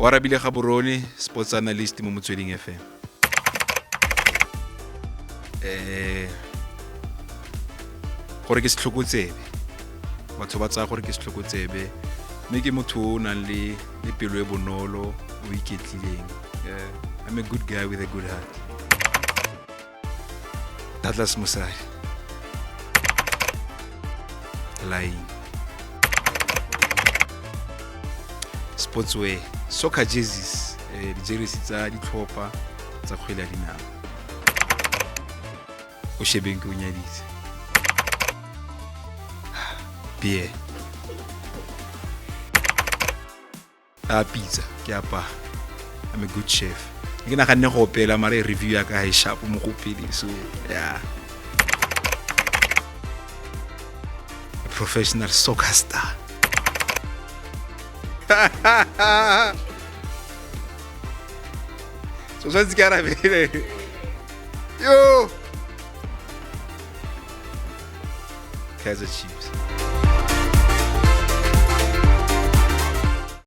Oarabile Rao Rao Gaborone, sports analyst mo Motsweding FM. Gore ke setlhokotsebe. Batho ba tsaya gore ke setlhokotsebe. Mme ke motho o nang le pelo e bonolo, o iketlileng. I'm a good guy with a good heart. Atlas Musari. Lying. Sportswear, soccer jerseys, di-jerseys tsa ditlhopha tsa kgwele ya dinao. O shebeng ke o nyaditse. Beer. Pizza, ke apa. I'm a good chef. Ke naganne go opela mare review ya ka ha sharp mo go pele, so yeah. A professional soccer star. So let's get out of here. Yo! Kaiser Chiefs.